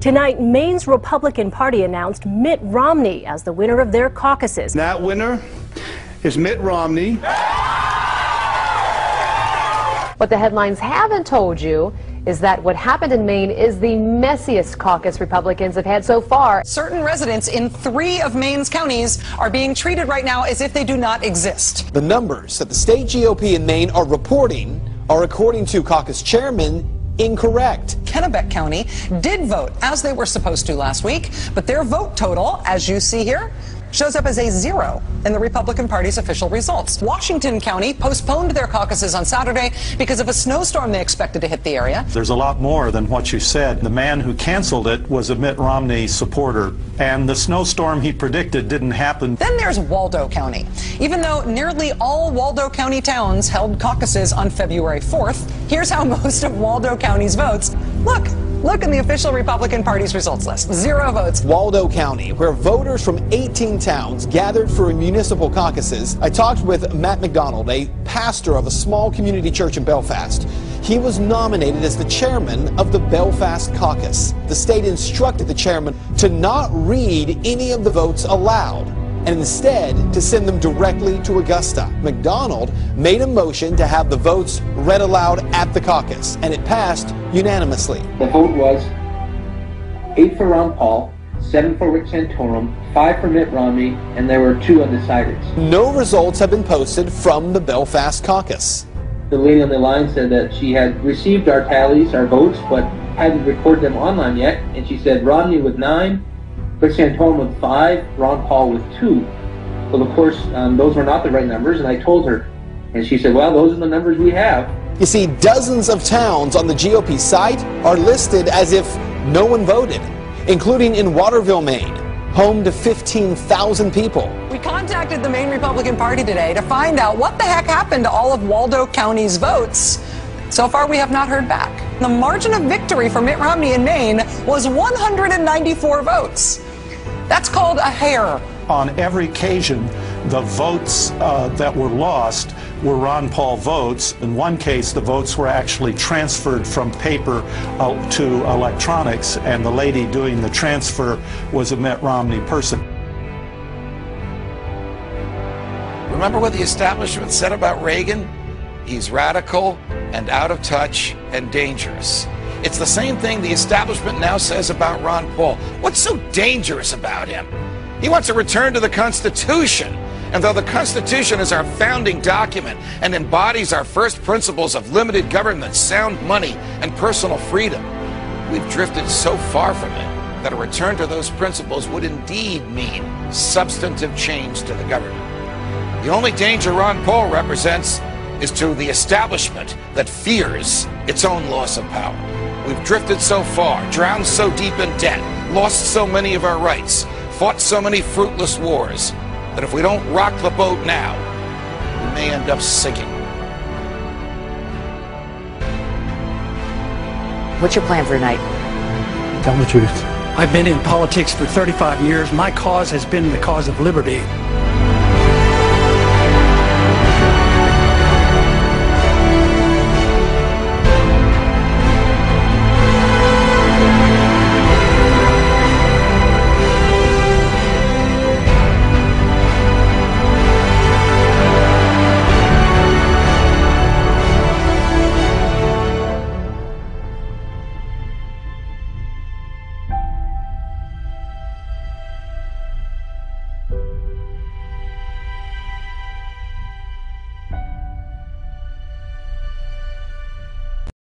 Tonight, Maine's Republican Party announced Mitt Romney as the winner of their caucuses. That winner is Mitt Romney. What the headlines haven't told you is that what happened in Maine is the messiest caucus Republicans have had so far. Certain residents in 3 of Maine's counties are being treated right now as if they do not exist. The numbers that the state GOP in Maine are reporting are, according to caucus chairman, incorrect. Kennebec County did vote as they were supposed to last week, but their vote total, as you see here, shows up as a 0 in the Republican Party's official results. Washington County postponed their caucuses on Saturday because of a snowstorm they expected to hit the area. There's a lot more than what you said. The man who canceled it was a Mitt Romney supporter, and the snowstorm he predicted didn't happen. Then there's Waldo County. Even though nearly all Waldo County towns held caucuses on February 4th, here's how most of Waldo County's votes look. Look in the official Republican Party's results list. 0 votes. Waldo County, where voters from 18 towns gathered for municipal caucuses. I talked with Matt McDonald, a pastor of a small community church in Belfast. He was nominated as the chairman of the Belfast caucus. The state instructed the chairman to not read any of the votes aloud, and instead to send them directly to Augusta. McDonald made a motion to have the votes read aloud at the caucus, and it passed unanimously. The vote was 8 for Ron Paul, 7 for Rick Santorum, 5 for Mitt Romney, and there were 2 undecided. No results have been posted from the Belfast caucus. The lady on the line said that she had received our tallies, our votes, but hadn't recorded them online yet, and she said Romney with 9, Rick Santorum with 5, Ron Paul with 2. Well, of course, those were not the right numbers, and I told her. And she said, well, those are the numbers we have. You see, dozens of towns on the GOP site are listed as if no one voted, including in Waterville, Maine, home to 15,000 people. We contacted the Maine Republican Party today to find out what the heck happened to all of Waldo County's votes. So far, we have not heard back. The margin of victory for Mitt Romney in Maine was 194 votes. That's called a hair. On every occasion, the votes that were lost were Ron Paul votes. In one case, the votes were actually transferred from paper to electronics, and the lady doing the transfer was a Mitt Romney person. Remember what the establishment said about Reagan? He's radical and out of touch and dangerous. It's the same thing the establishment now says about Ron Paul. What's so dangerous about him? He wants a return to the Constitution. And though the Constitution is our founding document and embodies our first principles of limited government, sound money, and personal freedom, we've drifted so far from it that a return to those principles would indeed mean substantive change to the government. The only danger Ron Paul represents is to the establishment that fears its own loss of power. We've drifted so far, drowned so deep in debt, lost so many of our rights, fought so many fruitless wars, that if we don't rock the boat now, we may end up sinking. What's your plan for tonight? Tell the truth. I've been in politics for 35 years. My cause has been the cause of liberty.